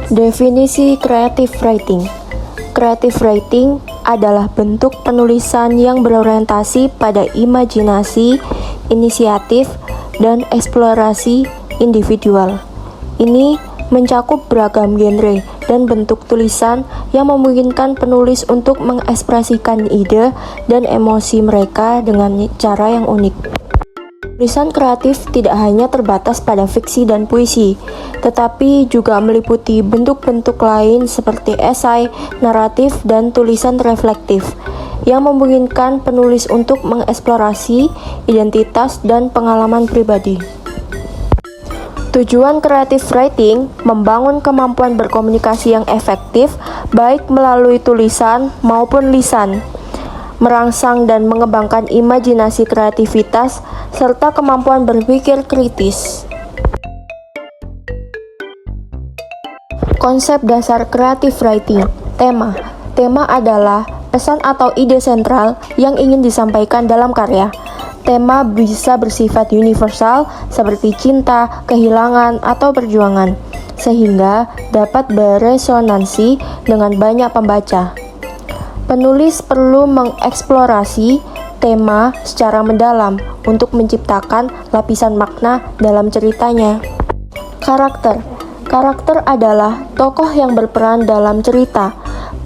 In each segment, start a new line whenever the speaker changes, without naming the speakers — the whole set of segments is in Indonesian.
Definisi creative writing. Creative writing adalah bentuk penulisan yang berorientasi pada imajinasi, inisiatif, dan eksplorasi individual. Ini mencakup beragam genre dan bentuk tulisan yang memungkinkan penulis untuk mengekspresikan ide dan emosi mereka dengan cara yang unik. Tulisan kreatif tidak hanya terbatas pada fiksi dan puisi, tetapi juga meliputi bentuk-bentuk lain seperti esai, naratif, dan tulisan reflektif, yang memungkinkan penulis untuk mengeksplorasi identitas dan pengalaman pribadi. Tujuan creative writing membangun kemampuan berkomunikasi yang efektif, baik melalui tulisan maupun lisan, merangsang dan mengembangkan imajinasi kreativitas, serta kemampuan berpikir kritis. Konsep dasar creative writing. Tema adalah pesan atau ide sentral yang ingin disampaikan dalam karya. Tema bisa bersifat universal seperti cinta, kehilangan, atau perjuangan, sehingga dapat beresonansi dengan banyak pembaca. Penulis perlu mengeksplorasi tema secara mendalam untuk menciptakan lapisan makna dalam ceritanya. Karakter adalah tokoh yang berperan dalam cerita.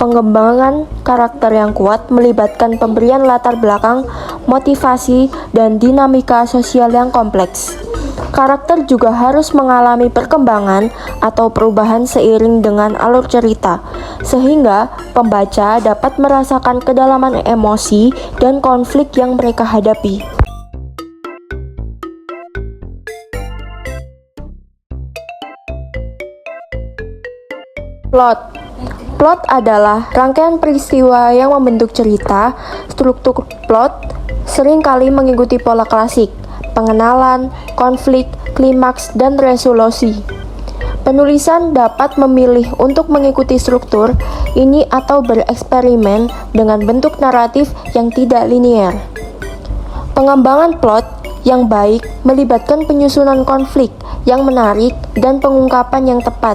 Pengembangan karakter yang kuat melibatkan pemberian latar belakang, motivasi, dan dinamika sosial yang kompleks. Karakter juga harus mengalami perkembangan atau perubahan seiring dengan alur cerita, sehingga pembaca dapat merasakan kedalaman emosi dan konflik yang mereka hadapi. Plot adalah rangkaian peristiwa yang membentuk cerita. Struktur plot seringkali mengikuti pola klasik: pengenalan, konflik, klimaks, dan resolusi. Penulisan dapat memilih untuk mengikuti struktur ini atau bereksperimen dengan bentuk naratif yang tidak linear. Pengembangan plot yang baik melibatkan penyusunan konflik yang menarik dan pengungkapan yang tepat,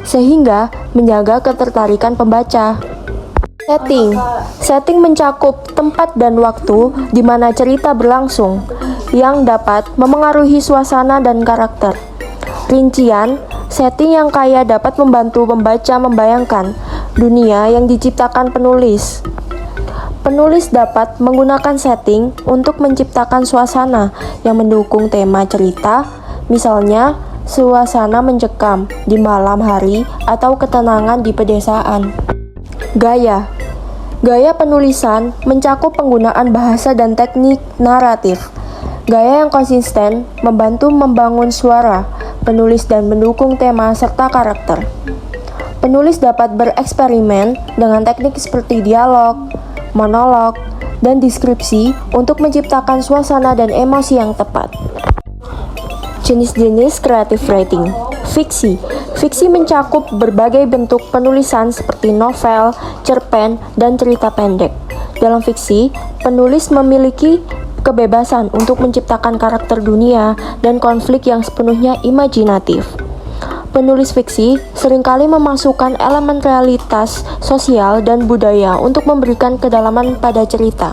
sehingga menjaga ketertarikan pembaca. Setting mencakup tempat dan waktu di mana cerita berlangsung, yang dapat memengaruhi suasana dan karakter. Rincian, setting yang kaya dapat membantu pembaca membayangkan dunia yang diciptakan penulis. Penulis dapat menggunakan setting untuk menciptakan suasana yang mendukung tema cerita, misalnya suasana mencekam di malam hari atau ketenangan di pedesaan. Gaya penulisan mencakup penggunaan bahasa dan teknik naratif. Gaya yang konsisten membantu membangun suara penulis dan mendukung tema serta karakter. Penulis dapat bereksperimen dengan teknik seperti dialog, monolog, dan deskripsi untuk menciptakan suasana dan emosi yang tepat. Jenis-jenis creative writing. Fiksi mencakup berbagai bentuk penulisan seperti novel, cerpen, dan cerita pendek. Dalam fiksi, penulis memiliki kebebasan untuk menciptakan karakter dunia dan konflik yang sepenuhnya imajinatif. Penulis fiksi seringkali memasukkan elemen realitas sosial dan budaya untuk memberikan kedalaman pada cerita.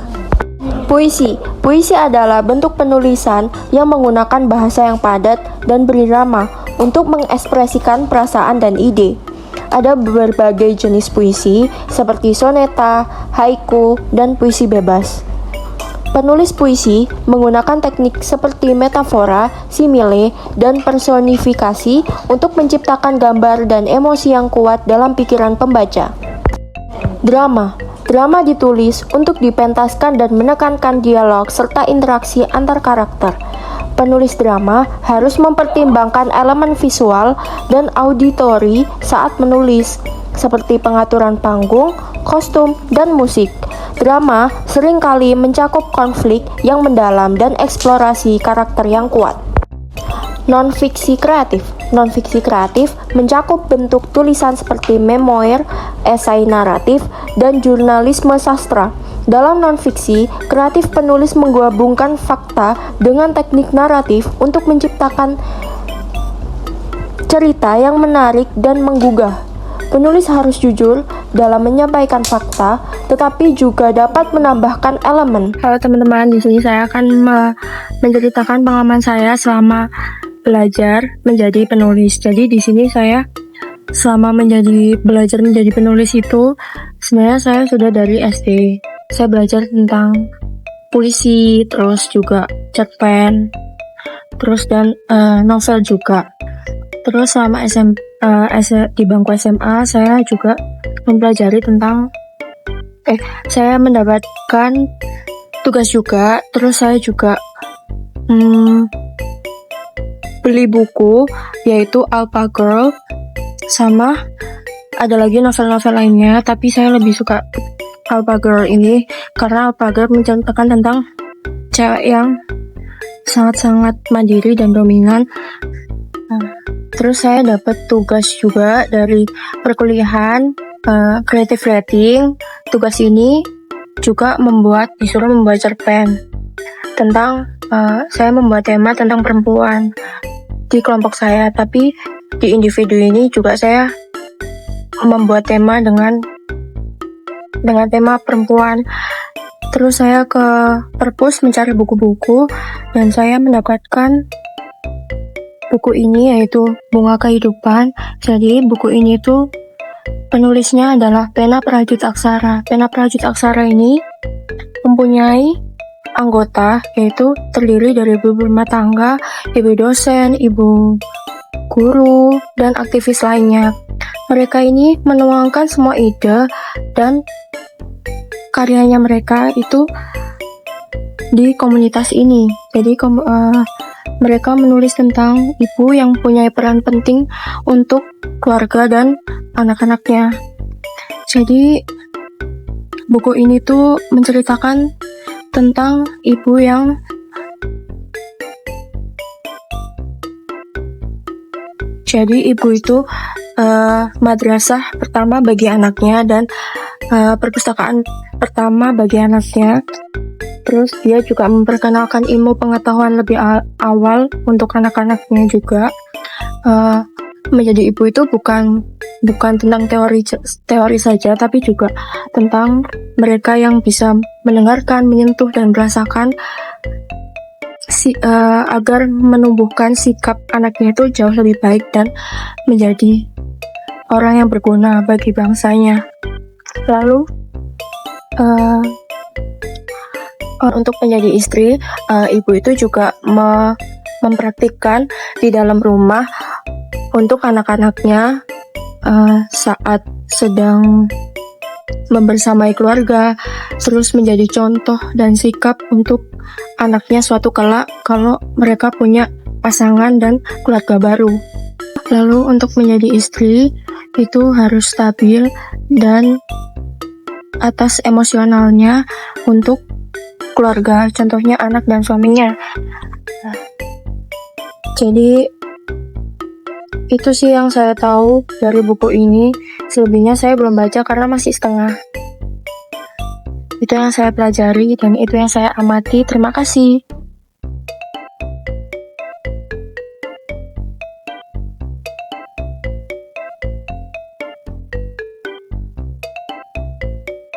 Puisi adalah bentuk penulisan yang menggunakan bahasa yang padat dan berirama untuk mengekspresikan perasaan dan ide. Ada berbagai jenis puisi seperti soneta, haiku, dan puisi bebas. Penulis puisi menggunakan teknik seperti metafora, simile, dan personifikasi untuk menciptakan gambar dan emosi yang kuat dalam pikiran pembaca. Drama ditulis untuk dipentaskan dan menekankan dialog serta interaksi antar karakter. Penulis drama harus mempertimbangkan elemen visual dan auditori saat menulis, seperti pengaturan panggung, kostum, dan musik. Drama seringkali mencakup konflik yang mendalam dan eksplorasi karakter yang kuat. Non-fiksi kreatif mencakup bentuk tulisan seperti memoir, esai naratif, dan jurnalisme sastra. Dalam non-fiksi, kreatif penulis menggabungkan fakta dengan teknik naratif untuk menciptakan cerita yang menarik dan menggugah. Penulis harus jujur dalam menyampaikan fakta, tetapi juga dapat menambahkan elemen. Halo teman-teman, di sini saya akan menceritakan pengalaman saya selama belajar menjadi penulis. Jadi di sini saya selama belajar menjadi penulis itu sebenarnya saya sudah dari SD. Saya belajar tentang puisi, terus juga cerpen, terus dan novel juga. Terus selama di bangku SMA saya juga mempelajari tentang saya mendapatkan tugas juga. Terus saya juga beli buku yaitu Alpha Girl, sama ada lagi novel-novel lainnya, tapi saya lebih suka Alpha Girl ini karena Alpha Girl menceritakan tentang cewek yang sangat-sangat mandiri dan dominan. Terus saya dapat tugas juga dari perkuliahan creative writing. Tugas ini juga disuruh membuat cerpen tentang saya membuat tema tentang perempuan di kelompok saya, tapi di individu ini juga saya membuat tema dengan tema perempuan. Terus saya ke perpus mencari buku-buku dan saya mendapatkan buku ini yaitu Bunga Kehidupan. Jadi buku ini tuh penulisnya adalah Pena Prajut Aksara. Pena Prajut Aksara ini mempunyai anggota yaitu terdiri dari ibu rumah tangga, ibu dosen, ibu guru, dan aktivis lainnya. Mereka ini menuangkan semua ide dan karyanya mereka itu di komunitas ini. Jadi mereka menulis tentang ibu yang punya peran penting untuk keluarga dan anak-anaknya. Jadi buku ini tuh menceritakan tentang ibu yang ibu itu madrasah pertama bagi anaknya dan perpustakaan pertama bagi anaknya. Terus dia juga memperkenalkan ilmu pengetahuan lebih awal untuk anak-anaknya juga. Menjadi ibu itu bukan tentang teori saja, tapi juga tentang mereka yang bisa mendengarkan, menyentuh, dan merasakan agar menumbuhkan sikap anaknya itu jauh lebih baik dan menjadi orang yang berguna bagi bangsanya. Lalu untuk menjadi istri, ibu itu juga mempraktikkan di dalam rumah untuk anak-anaknya saat sedang membersamai keluarga, terus menjadi contoh dan sikap untuk anaknya suatu kelak kalau mereka punya pasangan dan keluarga baru. Lalu untuk menjadi istri itu harus stabil dan atas emosionalnya untuk keluarga, contohnya anak dan suaminya. Jadi itu sih yang saya tahu dari buku ini. Selebihnya saya belum baca karena masih setengah. Itu yang saya pelajari dan itu yang saya amati. Terima kasih.